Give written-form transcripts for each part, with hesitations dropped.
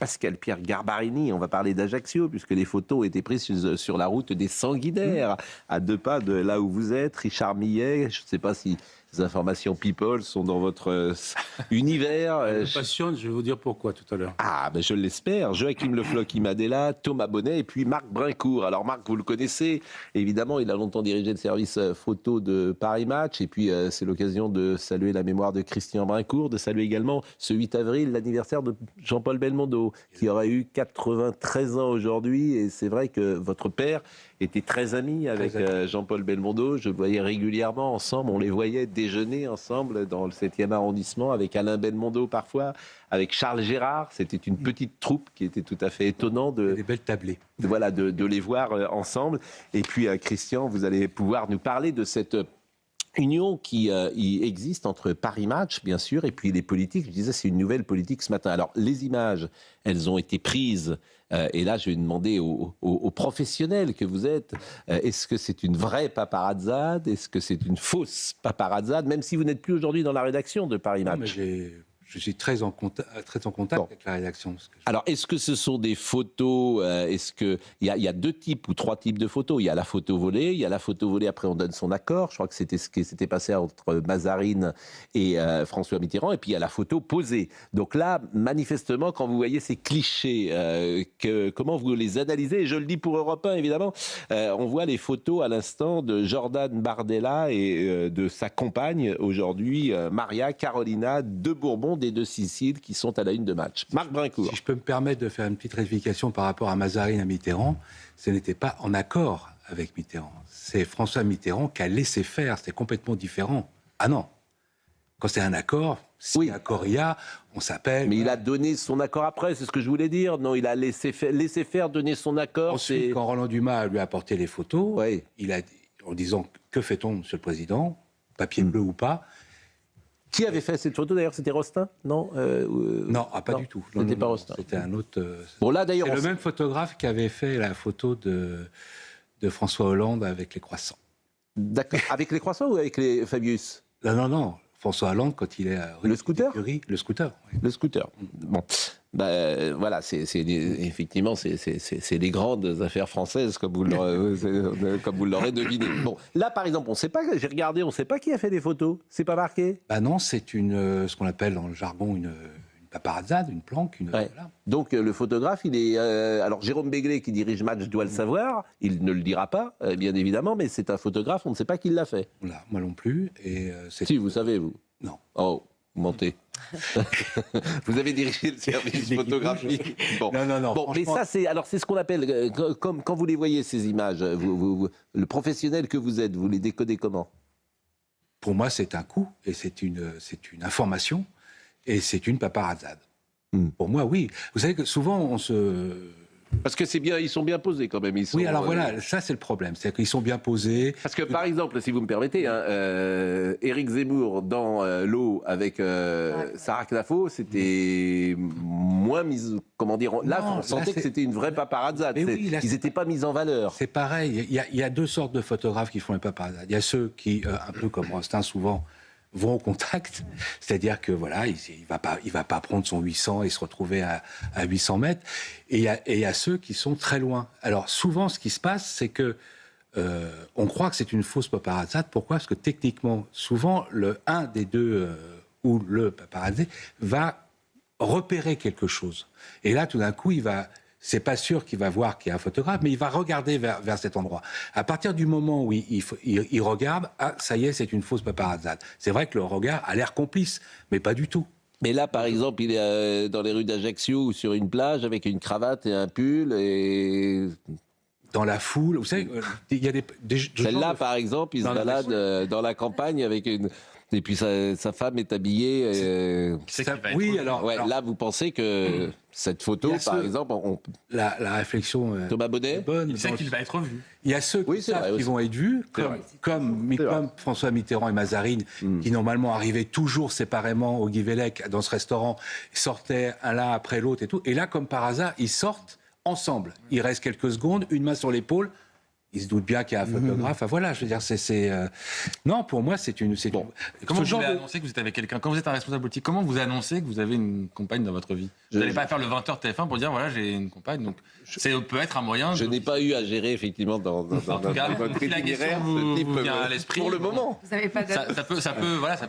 Pascal-Pierre Garbarini. On va parler d'Ajaccio, puisque les photos ont été prises sur la route des Sanguinaires, à 2 pas de là où vous êtes. Richard Millet, je ne sais pas si les informations people sont dans votre univers. Ça me passionne, je vais vous dire pourquoi tout à l'heure. Ah, ben je l'espère. Joachim Le Floch Imadella, Thomas Bonnet et puis Marc Brincourt. Alors Marc, vous le connaissez, évidemment, il a longtemps dirigé le service photo de Paris Match. Et puis c'est l'occasion de saluer la mémoire de Christian Brincourt, de saluer également ce 8 avril l'anniversaire de Jean-Paul Belmondo, qui aurait eu 93 ans aujourd'hui. Et c'est vrai que votre père était très ami avec Jean-Paul Belmondo. Je le voyais régulièrement ensemble. On les voyait déjeuner ensemble dans le 7e arrondissement avec Alain Belmondo parfois, avec Charles Gérard. C'était une petite troupe qui était tout à fait étonnant des belles tablées. Voilà, de les voir ensemble. Et puis Christian, vous allez pouvoir nous parler de cette union qui existe entre Paris Match, bien sûr, et puis les politiques. Je disais, c'est une nouvelle politique ce matin. Alors, les images, elles ont été prises. Et là, je vais demander aux professionnels que vous êtes, est-ce que c'est une vraie paparazzade? Est-ce que c'est une fausse paparazzade? Même si vous n'êtes plus aujourd'hui dans la rédaction de Paris Match. Non, mais je suis très en contact avec la rédaction. Alors, est-ce que ce sont des photos il y a 2 types ou 3 types de photos. Il y a la photo volée. Il y a la photo volée, après on donne son accord. Je crois que c'était ce qui s'était passé entre Mazarine et François Mitterrand. Et puis il y a la photo posée. Donc là, manifestement, quand vous voyez ces clichés, comment vous les analysez? Et je le dis pour Europe 1, évidemment. On voit les photos à l'instant de Jordan Bardella et de sa compagne, aujourd'hui, Maria Carolina de Bourbon, des 2 Siciles, qui sont à la une de Match. Marc Brincourt. Si je peux me permettre de faire une petite rectification par rapport à Mazarine à Mitterrand, ce n'était pas en accord avec Mitterrand. C'est François Mitterrand qui a laissé faire, c'était complètement différent. Ah non, quand c'est un accord, si accord il y a, on s'appelle... Mais il a donné son accord après, c'est ce que je voulais dire. Non, il a laissé faire, donner son accord. Ensuite, quand Roland Dumas lui a apporté les photos, il a dit, en disant « Que fait-on, Monsieur le Président ? Papier bleu ou pas ?» Qui avait fait cette photo d'ailleurs? C'était Rostin? Non, non, pas du tout. C'était pas Rostin. C'était un autre. Bon, là, d'ailleurs, c'est le même photographe qui avait fait la photo de François Hollande avec les croissants. D'accord. Avec les croissants ou avec les Fabius? Non. François Hollande, quand il est à le scooter. Le scooter. Oui. Le scooter. Bon. Voilà, effectivement, c'est les grandes affaires françaises, comme vous l'aurez deviné. Bon, là, par exemple, on sait pas. J'ai regardé, on sait pas qui a fait les photos. C'est pas marqué. Non, c'est ce qu'on appelle dans le jargon une paparazzade, une planque. Voilà. Donc le photographe, il est. Alors Jérôme Béglé, qui dirige Match, doit le savoir. Il ne le dira pas, bien évidemment, mais c'est un photographe. On ne sait pas qui l'a fait. Voilà, moi non plus. Et si, vous savez, vous. Non. Oh. Vous mentez. Vous avez dirigé le service photographique. Bon. Non. Bon, mais ça, c'est ce qu'on appelle, quand vous les voyez, ces images, le professionnel que vous êtes, vous les décodez comment? Pour moi, c'est un coup, et c'est une information, et c'est une paparazzade. Pour moi, oui. Vous savez que souvent, on se... Parce que ils sont bien posés quand même. Oui, alors voilà, ça c'est le problème, c'est qu'ils sont bien posés. Parce que par exemple, si vous me permettez, Éric Zemmour dans l'eau avec Sarah Knafo, c'était moins mis, comment dire, là on sentait que c'était une vraie paparazzade. Ils n'étaient pas mis en valeur. C'est pareil, il y a 2 sortes de photographes qui font les paparazzades. Il y a ceux qui, un peu comme Rostin souvent, vont au contact, c'est-à-dire que voilà, il va pas prendre son 800 et se retrouver à 800 mètres. Et il y a ceux qui sont très loin. Alors souvent, ce qui se passe, c'est que on croit que c'est une fausse paparazzade. Pourquoi? Parce que techniquement, souvent, un des deux ou le paparazzé va repérer quelque chose. Et là, tout d'un coup, c'est pas sûr qu'il va voir qu'il y a un photographe, mais il va regarder vers cet endroit. À partir du moment où il regarde, ça y est, c'est une fausse paparazzade. C'est vrai que le regard a l'air complice, mais pas du tout. Mais là, par exemple, il est dans les rues d'Ajaccio ou sur une plage avec une cravate et un pull et... Dans la foule, vous savez, il y a des celle-là, par exemple, il se balade dans la campagne avec une... Et puis sa femme est habillée. Oui, alors, là, vous pensez que cette photo, par exemple, la réflexion Thomas Bonnet est bonne. Il sait qu'il va être vu. Il y a ceux qui vont être vus, comme François Mitterrand et Mazarine, qui normalement arrivaient toujours séparément au Guy Vélec, dans ce restaurant, sortaient l'un après l'autre et tout. Et là, comme par hasard, ils sortent ensemble. Il reste quelques secondes, une main sur l'épaule. il se doute bien qu'il y a un photographe. Enfin, voilà, je veux dire, non, pour moi, c'est une... Bon. Comment vous avez annoncé que vous êtes avec quelqu'un? Quand vous êtes un responsable politique, comment vous annoncez que vous avez une compagne dans votre vie? Vous n'allez pas faire le 20h TF1 pour dire, voilà, j'ai une compagne. Donc, ça peut être un moyen... Je n'ai pas eu à gérer, effectivement, dans votre itinéraire, vous vient à l'esprit. Pour le moment. Vous n'avez pas Ça peut...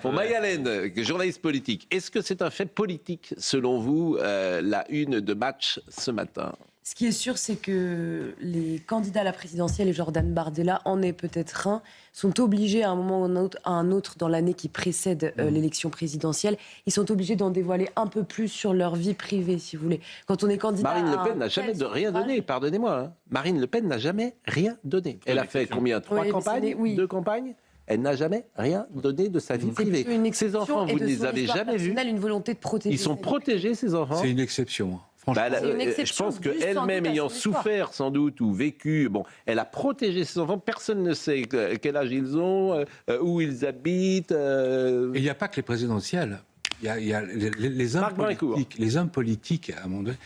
Pour Maï-Hélène, journaliste politique, est-ce que c'est un fait politique, selon vous, la une de Match ce matin? Ce qui est sûr, c'est que les candidats à la présidentielle, et Jordan Bardella en est peut-être un, sont obligés à un moment ou à un autre dans l'année qui précède l'élection présidentielle, ils sont obligés d'en dévoiler un peu plus sur leur vie privée, si vous voulez. Quand on est candidat... Marine Le Pen n'a jamais rien donné, pardonnez-moi. Hein. Marine Le Pen n'a jamais rien donné. Elle a fait combien? 3 campagnes? 2 campagnes? Elle n'a jamais rien donné de sa vie privée. Ces enfants, vous ne les avez jamais vus. Une volonté de protéger. Ils sont protégés, ces enfants. C'est une exception. Franchement, je pense qu'elle-même, ayant souffert sans doute ou vécu, elle a protégé ses enfants. Personne ne sait quel âge ils ont, où ils habitent. Et il n'y a pas que les présidentielles. Il y a les hommes politiques, à un moment donné.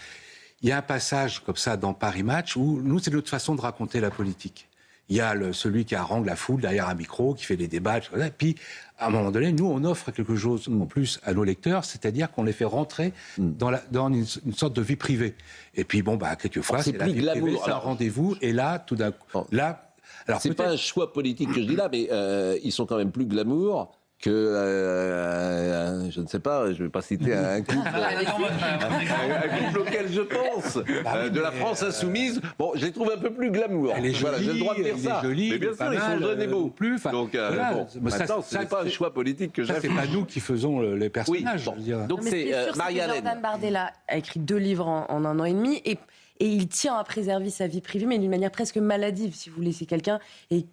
Il y a un passage comme ça dans Paris Match où nous, c'est notre façon de raconter la politique. Il y a celui qui harangue la foule derrière un micro, qui fait des débats, et puis à un moment donné, nous, on offre quelque chose en plus à nos lecteurs, c'est-à-dire qu'on les fait rentrer dans une sorte de vie privée. Et puis, quelquefois, c'est la vie privée, c'est un rendez-vous, et là, tout d'un coup... Alors, c'est pas un choix politique que je dis là, mais ils sont quand même plus glamour que, je ne sais pas, je ne vais pas citer un couple, un couple auquel je pense, de la France insoumise. Bon, je les trouve un peu plus glamour. Elle est jolie, j'ai le droit de dire ça. Jolie, mais bien sûr, ils sont jeunes et beaux. Donc, maintenant, ce n'est pas un choix politique que j'aime. C'est pas nous qui faisons les personnages. Oui, donc c'est Marie-Hélène. Jordan Bardella a écrit 2 livres en 1 an et demi et il tient à préserver sa vie privée, mais d'une manière presque maladive, si vous voulez. C'est quelqu'un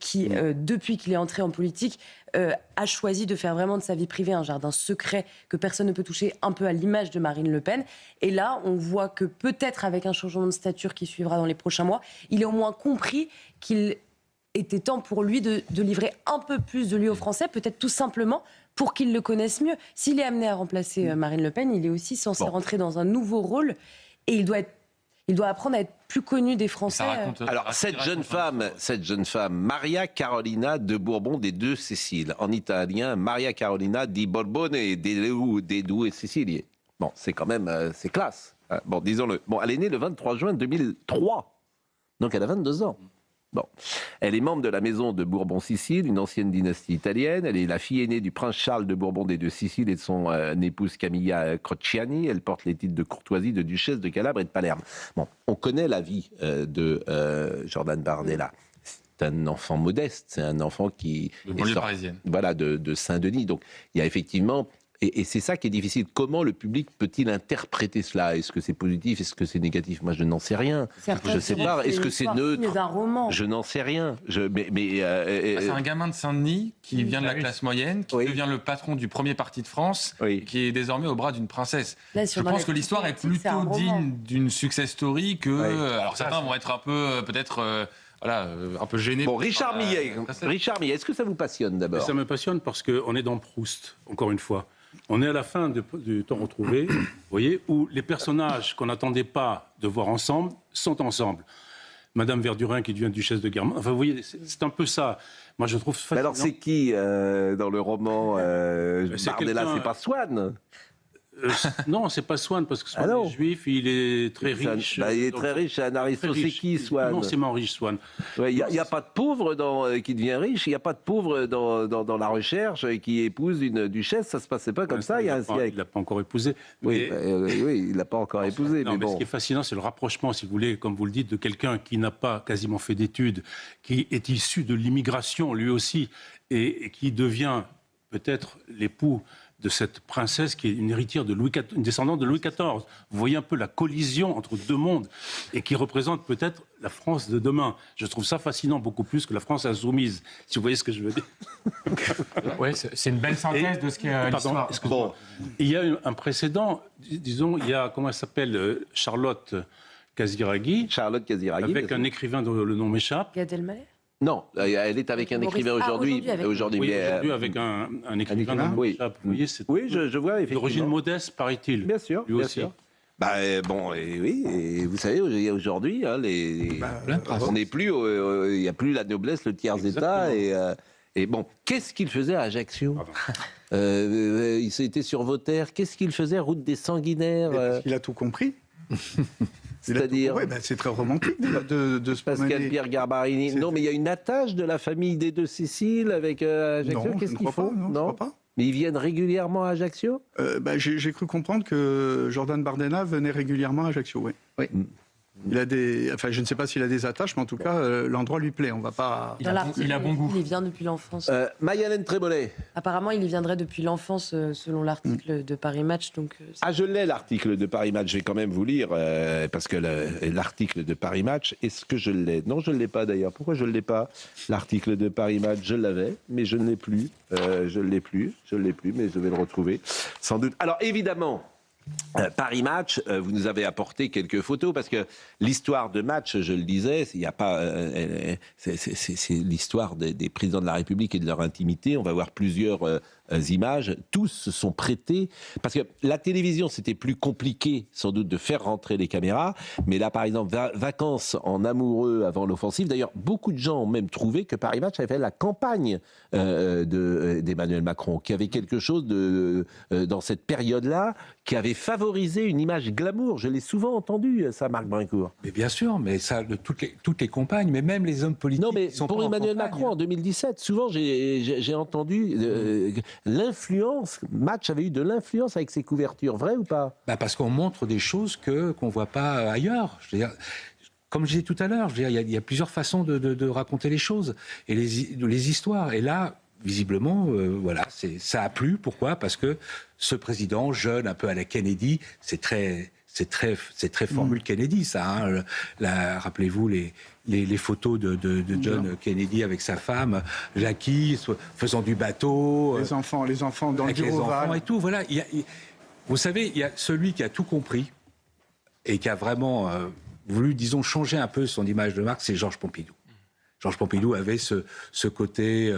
qui, depuis qu'il est entré en politique, a choisi de faire vraiment de sa vie privée un jardin secret que personne ne peut toucher, un peu à l'image de Marine Le Pen. Et là, on voit que peut-être avec un changement de stature qui suivra dans les prochains mois, il a au moins compris qu'il était temps pour lui de livrer un peu plus de lui aux Français, peut-être tout simplement pour qu'ils le connaissent mieux. S'il est amené à remplacer Marine Le Pen, il est aussi censé rentrer dans un nouveau rôle et il doit apprendre à être plus connu des Français. Alors, cette jeune femme, Maria Carolina de Bourbon des Deux Siciles, en italien, Maria Carolina di Borbone dei Due Sicilie. Bon, c'est quand même, c'est classe. Bon, disons-le. Bon, elle est née le 23 juin 2003, donc elle a 22 ans. Bon. Elle est membre de la maison de Bourbon-Sicile, une ancienne dynastie italienne. Elle est la fille aînée du prince Charles de Bourbon des Deux Siciles et de son épouse Camilla Crociani. Elle porte les titres de courtoisie de duchesse de Calabre et de Palerme. Bon, on connaît la vie de Jordan Bardella. C'est un enfant modeste, c'est un enfant qui de banlieue parisienne. Voilà, de Saint-Denis. Donc, il y a effectivement... Et c'est ça qui est difficile. Comment le public peut-il interpréter cela? Est-ce que c'est positif? Est-ce que c'est négatif? Moi, je n'en sais rien. Je ne sais pas. Est-ce que c'est neutre? Je n'en sais rien. C'est un gamin de Saint-Denis qui vient de la classe moyenne, qui devient le patron du premier parti de France, qui est désormais au bras d'une princesse. Là, je pense que l'histoire est plutôt digne d'une success story que... Alors certains vont être un peu, peut-être... un peu gêné. Bon, Richard Millet, est-ce que ça vous passionne d'abord? Ça me passionne parce qu'on est dans Proust, encore une fois. On est à la fin du temps retrouvé, vous voyez, où les personnages qu'on n'attendait pas de voir ensemble sont ensemble. Madame Verdurin qui devient duchesse de Guermantes. Enfin, vous voyez, c'est un peu ça. Moi, je trouve fascinant. Alors, c'est qui dans le roman Bardella? C'est pas Swann? Non, c'est pas Swann, parce que Swann est juif, il est très riche. Il est très riche, c'est un aristocrate. C'est qui, Swann? Immensément riche, Swann. Il n'y a pas de pauvre qui devient riche, il n'y a pas de pauvre dans la recherche qui épouse une duchesse, ça ne se passait pas comme ça il y a un siècle. Il ne l'a pas encore épousé. Oui, il ne l'a pas encore épousé. Non, mais ce qui est fascinant, c'est le rapprochement, si vous voulez, comme vous le dites, de quelqu'un qui n'a pas quasiment fait d'études, qui est issu de l'immigration, lui aussi, et qui devient peut-être l'époux de cette princesse qui est une héritière de Louis XIV, une descendante de Louis XIV. Vous voyez un peu la collision entre deux mondes et qui représente peut-être la France de demain. Je trouve ça fascinant beaucoup plus que la France insoumise, si vous voyez ce que je veux dire. Oui, c'est une belle synthèse de ce qu'est l'histoire. Bon, il y a un précédent, disons, il y a, comment elle s'appelle, Charlotte Casiraghi, avec un écrivain dont le nom m'échappe. Gad Elmaleh. Non, elle est avec un écrivain aujourd'hui. Aujourd'hui, avec un écrivain. Oui, vous voyez, je vois, effectivement. d'origine modeste, paraît-il. Bien sûr, lui bien aussi. sûr. Bon, et oui, et vous savez, aujourd'hui, hein, on n'est plus, il n'y a plus la noblesse, le tiers-état, et bon, qu'est-ce qu'il faisait à Ajaccio? Il était sur vos terres, qu'est-ce qu'il faisait, route des Sanguinaires? Il a tout compris. C'est-à-dire c'est très romantique de se Pascal promener. Pierre Garbarini. Non, mais il y a une attache de la famille des deux Cécile avec Ajaccio. Non, Qu'est-ce je ne qu'ils crois font? pas, non, je crois pas. Mais ils viennent régulièrement à Ajaccio? J'ai cru comprendre que Jordan Bardella venait régulièrement à Ajaccio, oui. Il a je ne sais pas s'il a des attaches, mais en tout cas, l'endroit lui plaît. On va pas. Il a bon goût. Il y vient depuis l'enfance. Maï-Hélène Trémollet. Apparemment, il y viendrait depuis l'enfance, selon l'article de Paris Match. Donc, Je l'ai, l'article de Paris Match. Je vais quand même vous lire, parce que l'article de Paris Match, est-ce que je l'ai? Non, je ne l'ai pas d'ailleurs. Pourquoi je ne l'ai pas? L'article de Paris Match, je l'avais, mais je ne l'ai plus. Je ne l'ai plus, mais je vais le retrouver, sans doute. Alors, évidemment... Paris Match, vous nous avez apporté quelques photos parce que l'histoire de Match, je le disais, il y a pas, c'est l'histoire des présidents de la République et de leur intimité. On va voir plusieurs images. Tous se sont prêtés parce que la télévision, c'était plus compliqué sans doute de faire rentrer les caméras. Mais là, par exemple, vacances en amoureux avant l'offensive. D'ailleurs, beaucoup de gens ont même trouvé que Paris Match avait fait la campagne d'Emmanuel Macron, qui avait quelque chose dans cette période-là, qui avait favorisé une image glamour. Je l'ai souvent entendu, ça, Marc Brincourt. Mais bien sûr, mais ça, toutes les campagnes, mais même les hommes politiques. Non, mais sont pour pas en Emmanuel campagne, Macron, en 2017, souvent j'ai entendu l'influence. Match avait eu de l'influence avec ses couvertures, vrai ou pas? Parce qu'on montre des choses qu'on ne voit pas ailleurs. Je veux dire, comme je disais tout à l'heure, il y a plusieurs façons de raconter les choses et les histoires. Et là, visiblement, voilà, ça a plu. Pourquoi? Parce que ce président jeune, un peu à la Kennedy, c'est très formule Kennedy, ça. Hein. Rappelez-vous les photos de John Kennedy avec sa femme, Jackie, faisant du bateau. Les enfants dans le avec les bureau enfants ovale. et tout. Voilà. Vous savez, il y a celui qui a tout compris et qui a vraiment voulu, disons, changer un peu son image de marque, c'est Georges Pompidou. Georges Pompidou avait ce côté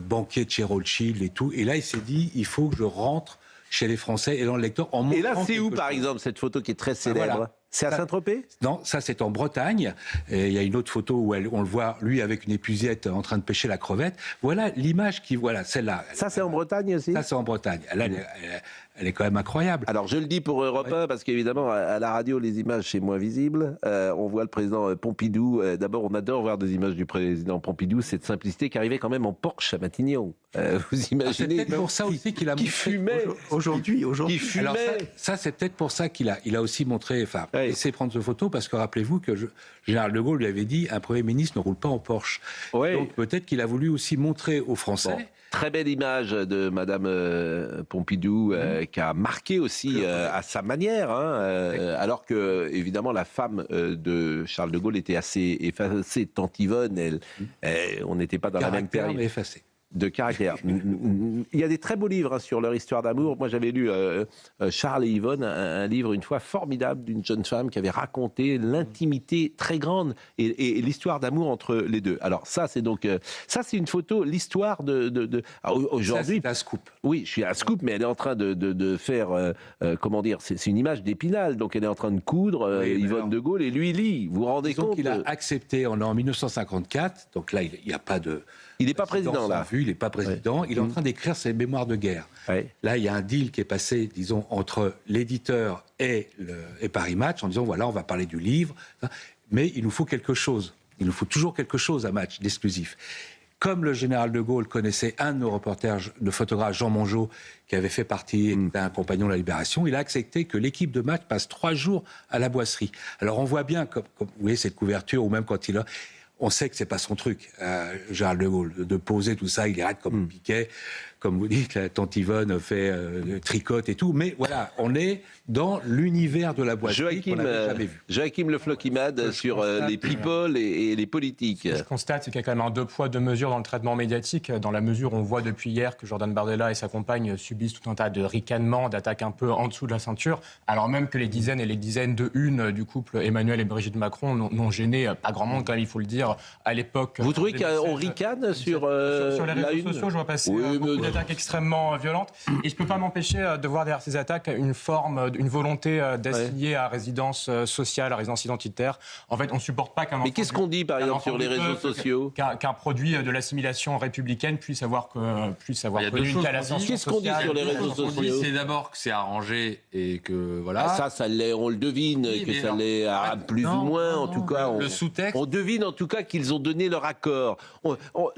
banquier de chez Rothschild et tout. Et là, il s'est dit, il faut que je rentre chez les Français et dans le lecteur en montrant. Et là, c'est où, quelque par chose. exemple, cette photo qui est très célèbre? Voilà. C'est à Saint-Tropez? Non, ça c'est en Bretagne. Et il y a une autre photo où on le voit, lui, avec une épuisette en train de pêcher la crevette. Voilà l'image voilà, celle-là. Ça, c'est en Bretagne aussi? Ça, c'est en Bretagne. Là, elle est quand même incroyable. Alors, je le dis pour Europe 1, parce qu'évidemment, à la radio, les images, c'est moins visible. On voit le président Pompidou. D'abord, on adore voir des images du président Pompidou, cette simplicité qui arrivait quand même en Porsche à Matignon. Vous C'est imaginez? peut-être pour ça aussi qu'il a Qui montré... fumait. Aujourd'hui. Qui fumait. Alors ça c'est peut-être pour ça qu'il a aussi montré, laissé prendre cette photo, parce que rappelez-vous que Général de Gaulle lui avait dit un Premier ministre ne roule pas en Porsche. Ouais. Donc peut-être qu'il a voulu aussi montrer aux Français... Bon, très belle image de Madame Pompidou qui a marqué aussi à sa manière, hein, alors que évidemment la femme de Charles de Gaulle était assez effacée, tant Yvonne, on n'était pas dans la même caractère, période. mais effacé. De caractère. Il y a des très beaux livres sur leur histoire d'amour. Moi, j'avais lu Charles et Yvonne, un livre une fois formidable d'une jeune femme qui avait raconté l'intimité très grande et l'histoire d'amour entre les deux. Alors ça, c'est donc ça, c'est une photo, l'histoire de aujourd'hui. Ça, c'est un scoop. Oui, je suis à scoop, mais elle est en train de faire, comment dire, c'est une image d'Épinal, donc elle est en train de coudre Yvonne de Gaulle et lui lit. Vous vous rendez Donc compte? il a accepté en 1954, donc là il n'y a pas de... Il n'est pas président là. Il n'est pas président, il est en train d'écrire ses mémoires de guerre. Ouais. Là il y a un deal qui est passé, disons, entre l'éditeur et Paris Match, en disant voilà, on va parler du livre, mais il nous faut quelque chose. Il nous faut toujours quelque chose à Match, d'exclusif. Comme le général de Gaulle connaissait un de nos reporters, le photographe Jean Mongeau, qui avait fait partie d'un compagnon de la Libération, il a accepté que l'équipe de Match passe 3 jours à la Boisserie. Alors on voit bien, comme vous voyez, cette couverture, ou même quand il a... On sait que c'est pas son truc, Charles de Gaulle, de poser tout ça, il est raide comme Piquet, comme vous dites, la tante Yvonne fait tricote et tout, mais voilà, on est dans l'univers de la boîterie qu'on n'avait jamais vu. Joachim Le Floch-Imad sur les people et les politiques. Ce que je constate, c'est qu'il y a quand même un 2 poids 2 mesures dans le traitement médiatique, dans la mesure où on voit depuis hier que Jordan Bardella et sa compagne subissent tout un tas de ricanements, d'attaques un peu en dessous de la ceinture, alors même que les dizaines et les dizaines de unes du couple Emmanuel et Brigitte Macron n'ont gêné pas grand monde, quand même, il faut le dire, à l'époque. Vous trouvez qu'on ricane sur les la réseaux une? sociaux, je vois passer Oui, mais attaques extrêmement violentes. Et je ne peux pas m'empêcher de voir derrière ces attaques une volonté d'assigner à résidence sociale, à résidence identitaire. En fait, on ne supporte pas qu'un enfant... Mais qu'est-ce qu'on dit, par exemple, sur les réseaux sociaux ? Qu'un produit de l'assimilation républicaine puisse avoir connu une telle ascension Qu'est-ce qu'on dit sur les réseaux sociaux ? C'est d'abord que c'est arrangé et que voilà. Ça l'est, on le devine, Oui, que mais ça non. l'est plus ou moins, en tout cas. Le sous-texte. On devine en tout cas qu'ils ont donné leur accord.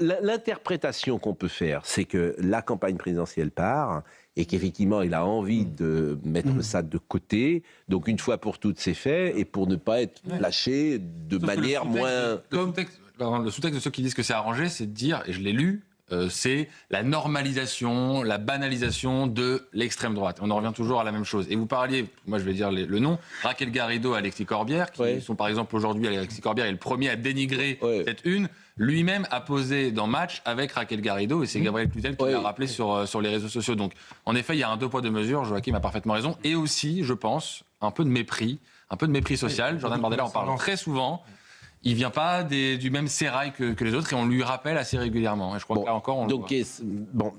L'interprétation qu'on peut faire, c'est que la campagne présidentielle part et qu'effectivement, il a envie de mettre ça de côté. Donc, une fois pour toutes, c'est fait. Et pour ne pas être lâché de manière moins... Le sous-texte de ceux qui disent que c'est arrangé, c'est de dire, et je l'ai lu, c'est la normalisation, la banalisation de l'extrême droite. On en revient toujours à la même chose. Et vous parliez, moi je vais dire le nom, Raquel Garrido, Alexis Corbière, qui sont par exemple aujourd'hui, Alexis Corbière est le premier à dénigrer cette une. Lui-même a posé dans Match avec Raquel Garrido, et c'est Gabriel Cluzel qui l'a rappelé sur les réseaux sociaux. Donc en effet, il y a un deux poids deux mesures, Joachim a parfaitement raison, et aussi, je pense, un peu de mépris social. Jordan Bardella en parle très souvent. Il ne vient pas du même sérail que les autres et on lui rappelle assez régulièrement. Et je crois que là encore, on le voit.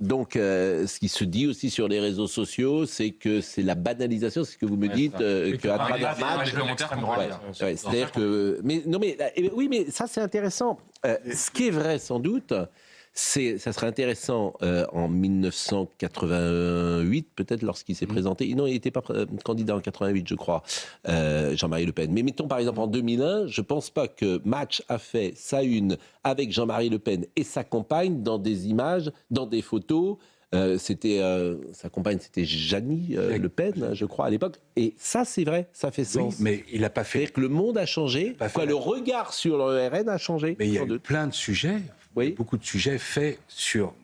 Donc, ce qui se dit aussi sur les réseaux sociaux, c'est que c'est la banalisation, c'est ce que vous me dites, qu'à travers Match... c'est-à-dire que... Oui, mais ça, c'est intéressant. Ce qui est vrai, sans doute... Ça serait intéressant en 1988, peut-être lorsqu'il s'est présenté. Non, il n'était pas candidat en 88, je crois, Jean-Marie Le Pen. Mais mettons par exemple en 2001, je ne pense pas que Match a fait sa une avec Jean-Marie Le Pen et sa compagne dans des images, dans des photos. Sa compagne, c'était Jeannie Le Pen, je crois, à l'époque. Et ça, c'est vrai, ça fait sens. Oui, mais il n'a pas fait... C'est-à-dire que le monde a changé, le regard sur le RN a changé. Mais il y a eu plein de sujets, beaucoup de sujets faits sur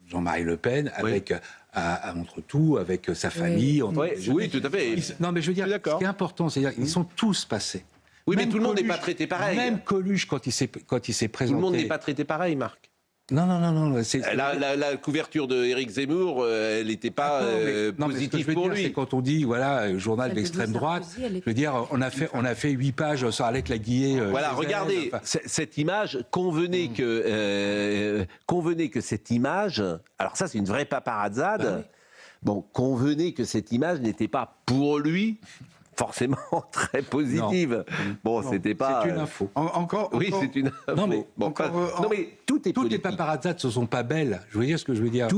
Jean-Marie Le Pen, avec entre tout, avec sa famille. Oui, tout à fait. Non, mais je veux dire, ce qui est important, c'est qu'ils sont tous passés. Oui, mais tout le monde n'est pas traité pareil. Même Coluche, quand il s'est présenté... Tout le monde n'est pas traité pareil, Marc. Non. La couverture de Éric Zemmour, elle n'était pas positive pour lui. C'est quand on dit, journal d'extrême droite, je veux dire, on a fait 8 pages sur Alec Laguillet. Regardez, cette image, convenez que cette image, alors ça c'est une vraie paparazzade, convenez que cette image n'était pas pour lui forcément très positive. C'était pas... C'est une info. Oui, c'est une info. Non, mais, tout est politique. Toutes les paparazzades ne sont pas belles. Je veux dire ce que je veux dire.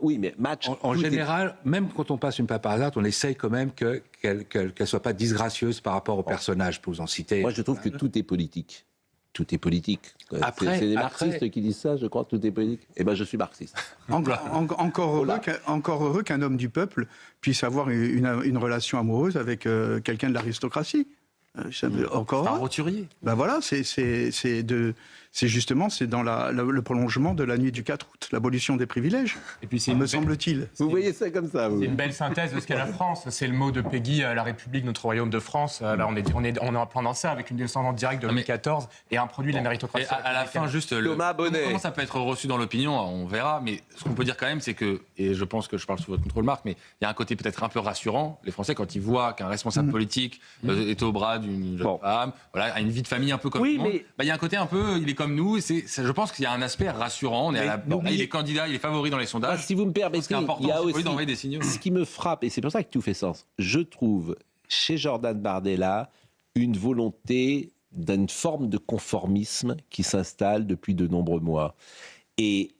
Oui, mais Match... En général, même quand on passe une paparazzade, on essaye quand même qu'elle ne soit pas disgracieuse par rapport au personnage, pour vous en citer. Moi, je trouve que tout est politique. Tout est politique. C'est les marxistes qui disent ça, je crois, tout est politique. Eh bien, je suis marxiste. Encore heureux qu'un homme du peuple puisse avoir une relation amoureuse avec quelqu'un de l'aristocratie. Encore c'est un roturier. Voilà, c'est dans le prolongement de la nuit du 4 août, l'abolition des privilèges, et puis me semble-t-il. Vous voyez ça comme ça, vous. C'est une belle synthèse de ce qu'est la France. C'est le mot de Peggy, la République, notre royaume de France. Là, on est en plein ça, avec une descendante directe de Louis XIV et un produit de la méritocratie. Et à la fin, juste, Thomas Bonnet. Comment ça peut être reçu dans l'opinion, on verra, mais ce qu'on peut dire quand même, c'est que, et je pense que je parle sous votre contrôle, Marc, mais il y a un côté peut-être un peu rassurant, les Français, quand ils voient qu'un responsable politique est au bras d'une jeune femme, a une vie de famille un peu comme tout le monde, il y a un côté un peu, il est comme nous, je pense qu'il y a un aspect rassurant, il est candidat, il est favori dans les sondages. Si vous me permettez, il y a aussi d'envoyer des signaux. Ce qui me frappe, et c'est pour ça que tout fait sens, je trouve chez Jordan Bardella une volonté d'une forme de conformisme qui s'installe depuis de nombreux mois. Et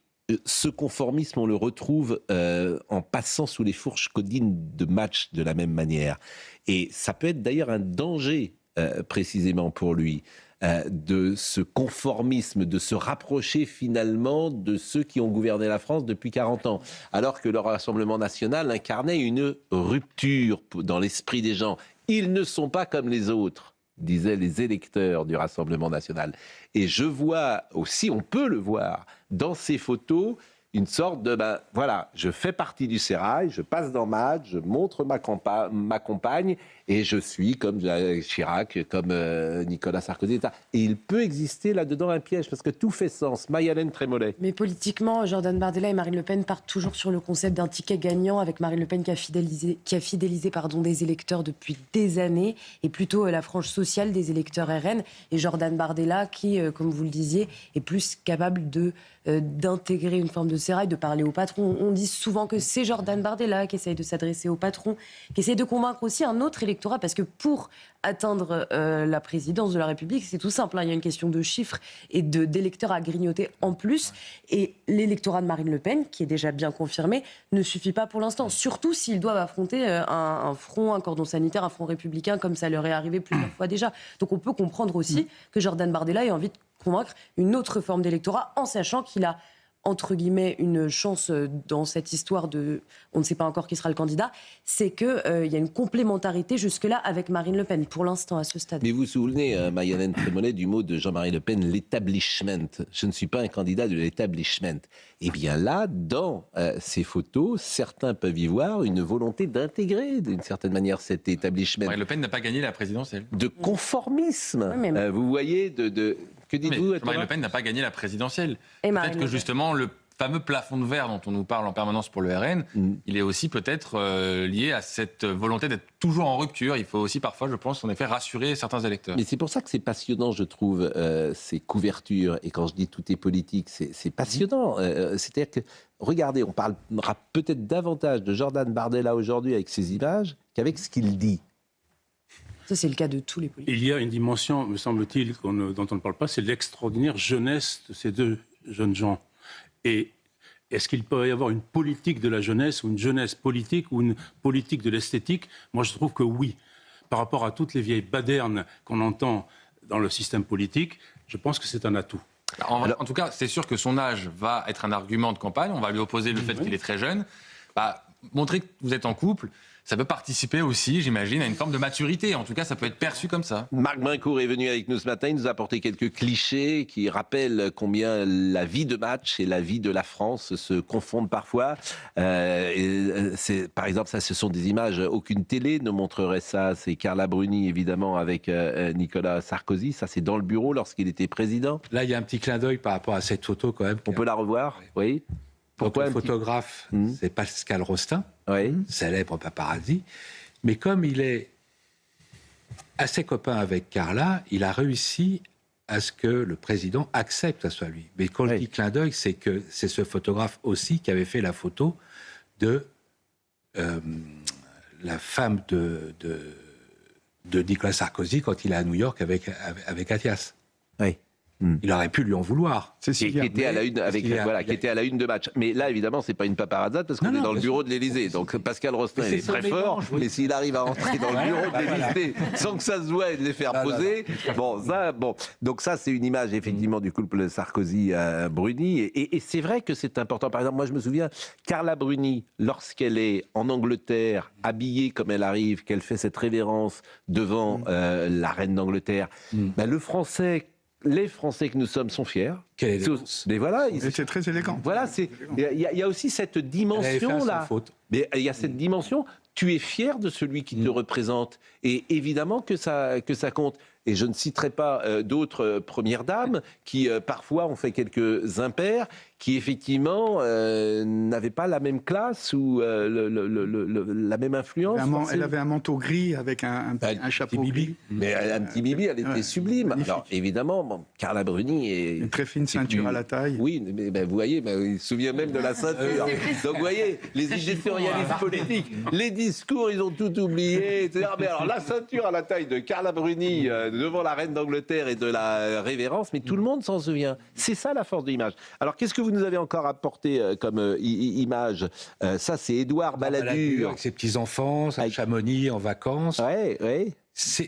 ce conformisme, on le retrouve en passant sous les fourches caudines de Match de la même manière. Et ça peut être d'ailleurs un danger précisément pour lui. De ce conformisme, de se rapprocher finalement de ceux qui ont gouverné la France depuis 40 ans, alors que le Rassemblement national incarnait une rupture dans l'esprit des gens. Ils ne sont pas comme les autres, disaient les électeurs du Rassemblement national. Et je vois aussi, on peut le voir, dans ces photos, une sorte de, je fais partie du sérail, je passe dans Match, je montre ma compagne, et je suis comme Chirac, comme Nicolas Sarkozy, etc. Et il peut exister là-dedans un piège, parce que tout fait sens. Marie-Hélène Trémollet. Mais politiquement, Jordan Bardella et Marine Le Pen partent toujours sur le concept d'un ticket gagnant, avec Marine Le Pen qui a fidélisé des électeurs depuis des années, et plutôt la frange sociale des électeurs RN, et Jordan Bardella qui, comme vous le disiez, est plus capable d'intégrer une forme de sérail, de parler au patron. On dit souvent que c'est Jordan Bardella qui essaye de s'adresser au patron, qui essaye de convaincre aussi un autre électorat, parce que pour atteindre la présidence de la République, c'est tout simple, hein. Il y a une question de chiffres et d'électeurs à grignoter en plus. Et l'électorat de Marine Le Pen, qui est déjà bien confirmé, ne suffit pas pour l'instant. Surtout s'ils doivent affronter un front, un cordon sanitaire, un front républicain, comme ça leur est arrivé plusieurs fois déjà. Donc on peut comprendre aussi que Jordan Bardella ait envie de convaincre une autre forme d'électorat, en sachant qu'il a, entre guillemets, une chance dans cette histoire de... On ne sait pas encore qui sera le candidat, c'est qu'il y a une complémentarité jusque-là avec Marine Le Pen, pour l'instant, à ce stade. Mais vous vous souvenez, Marie-Hélène Trémollet, du mot de Jean-Marie Le Pen, l'établissement. Je ne suis pas un candidat de l'établissement. Eh bien là, dans ces photos, certains peuvent y voir une volonté d'intégrer, d'une certaine manière, cet établissement. Marine Le Pen n'a pas gagné la présidentielle. De conformisme. Oui, mais... vous voyez, que dites-vous? Marine Le Pen n'a pas gagné la présidentielle. Et Peut-être que justement, le fameux plafond de verre dont on nous parle en permanence pour le RN, il est aussi peut-être lié à cette volonté d'être toujours en rupture. Il faut aussi parfois, je pense, en effet, rassurer certains électeurs. Mais c'est pour ça que c'est passionnant, je trouve, ces couvertures. Et quand je dis tout est politique, c'est passionnant. C'est-à-dire que, regardez, on parlera peut-être davantage de Jordan Bardella aujourd'hui avec ses images qu'avec ce qu'il dit. Ça, c'est le cas de tous les politiques. Il y a une dimension, me semble-t-il, dont on ne parle pas, c'est l'extraordinaire jeunesse de ces deux jeunes gens. Et est-ce qu'il peut y avoir une politique de la jeunesse, ou une jeunesse politique, ou une politique de l'esthétique? Moi, je trouve que oui. Par rapport à toutes les vieilles badernes qu'on entend dans le système politique, je pense que c'est un atout. En tout cas, c'est sûr que son âge va être un argument de campagne. On va lui opposer le fait qu'il est très jeune. Montrer que vous êtes en couple, ça peut participer aussi, j'imagine, à une forme de maturité. En tout cas, ça peut être perçu comme ça. Marc Brincourt est venu avec nous ce matin. Il nous a apporté quelques clichés qui rappellent combien la vie de match et la vie de la France se confondent parfois. Par exemple, ça, ce sont des images, aucune télé ne montrerait ça. C'est Carla Bruni, évidemment, avec Nicolas Sarkozy. Ça, c'est dans le bureau lorsqu'il était président. Là, il y a un petit clin d'œil par rapport à cette photo, quand même. On peut la revoir? Oui. Pourquoi le photographe, c'est Pascal Rostin, célèbre paparazzi. Mais comme il est assez copain avec Carla, il a réussi à ce que le président accepte que ce soit lui. Mais quand je dis clin d'œil, c'est que c'est ce photographe aussi qui avait fait la photo de la femme de Nicolas Sarkozy quand il est à New York avec Athias. Oui. Il aurait pu lui en vouloir. Qui était à la une qui était à la une de match. Mais là, évidemment, c'est pas une paparazzade parce qu'on est dans le bureau de l'Élysée. Donc Pascal Rostin est très fort. Mais s'il arrive à entrer dans le bureau de l'Élysée sans que ça se voit et de les faire poser, donc ça, c'est une image effectivement du couple Sarkozy-Bruni. Et c'est vrai que c'est important. Par exemple, moi, je me souviens, Carla Bruni, lorsqu'elle est en Angleterre, habillée comme elle arrive, qu'elle fait cette révérence devant la reine d'Angleterre, les Français que nous sommes sont fiers. Mais voilà, c'est très élégant. Voilà, il y a aussi cette dimension-là. Mais il y a cette dimension. Tu es fier de celui qui te représente. Et évidemment que ça compte. Et je ne citerai pas d'autres premières dames qui, parfois, ont fait quelques impairs, qui, effectivement, n'avaient pas la même classe ou la même influence. Elle avait un manteau gris avec un chapeau gris. Mais un petit bibi, elle était sublime. Magnifique. Alors, évidemment, Carla Bruni est... Une très fine ceinture à la taille. Oui, mais vous voyez, il se souvient même de la ceinture. Donc, vous voyez, les éditorialistes politiques, les discours, ils ont tout oublié, etc. Mais alors, la ceinture à la taille de Carla Bruni devant la reine d'Angleterre et de la révérence, mais tout le monde s'en souvient. C'est ça la force de l'image. Alors, qu'est-ce que vous nous avez encore apporté comme image? Ça, c'est Édouard Balladur. Avec ses petits-enfants, à Chamonix, en vacances. Oui.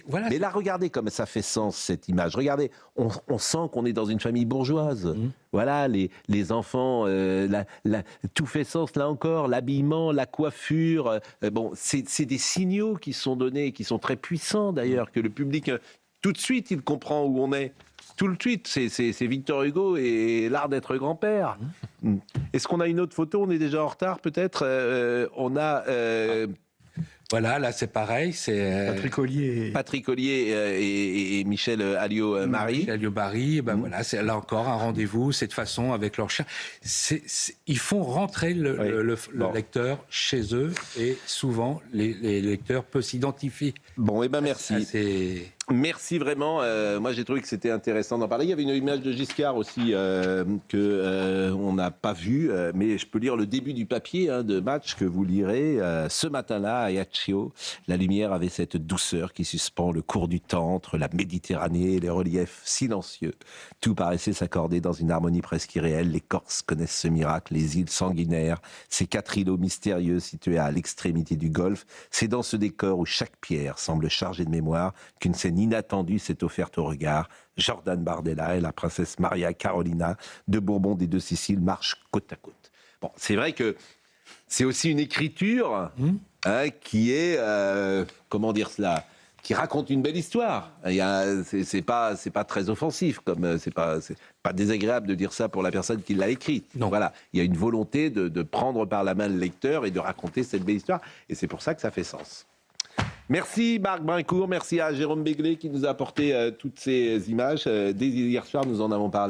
Voilà. Mais là, regardez comme ça fait sens, cette image. Regardez, on sent qu'on est dans une famille bourgeoise. Voilà, les enfants, tout fait sens, là encore, l'habillement, la coiffure. C'est des signaux qui sont donnés, qui sont très puissants d'ailleurs, que le public, tout de suite, il comprend où on est. Tout de suite, c'est Victor Hugo et l'art d'être grand-père. Est-ce qu'on a une autre photo? On est déjà en retard, peut-être. On a... Voilà, là c'est pareil, c'est Patrick Ollier. Patrick Ollier et Michel Alliot-Marie. Alliot-Barry, voilà, c'est là encore un rendez-vous, cette façon avec leur chien. Ils font rentrer le lecteur chez eux et souvent les lecteurs peuvent s'identifier. Bon, merci. Merci vraiment. Moi, j'ai trouvé que c'était intéressant d'en parler. Il y avait une image de Giscard aussi que on n'a pas vue, mais je peux lire le début du papier de Match que vous lirez. Ce matin-là, à Ajaccio, la lumière avait cette douceur qui suspend le cours du temps entre la Méditerranée et les reliefs silencieux. Tout paraissait s'accorder dans une harmonie presque irréelle. Les Corses connaissent ce miracle, les îles sanguinaires, ces 4 îlots mystérieux situés à l'extrémité du Golfe. C'est dans ce décor où chaque pierre semble chargée de mémoire qu'une scène inattendue s'est offerte au regard. Jordan Bardella et la princesse Maria Carolina de Bourbon des Deux Siciles marchent côte à côte. Bon, c'est vrai que c'est aussi une écriture qui est, comment dire cela, qui raconte une belle histoire. C'est pas très offensif, comme c'est pas désagréable de dire ça pour la personne qui l'a écrite. Non. Voilà, il y a une volonté de prendre par la main le lecteur et de raconter cette belle histoire, et c'est pour ça que ça fait sens. Merci Marc Brincourt, merci à Jérôme Béglé qui nous a apporté toutes ces images. Dès hier soir, nous en avons parlé.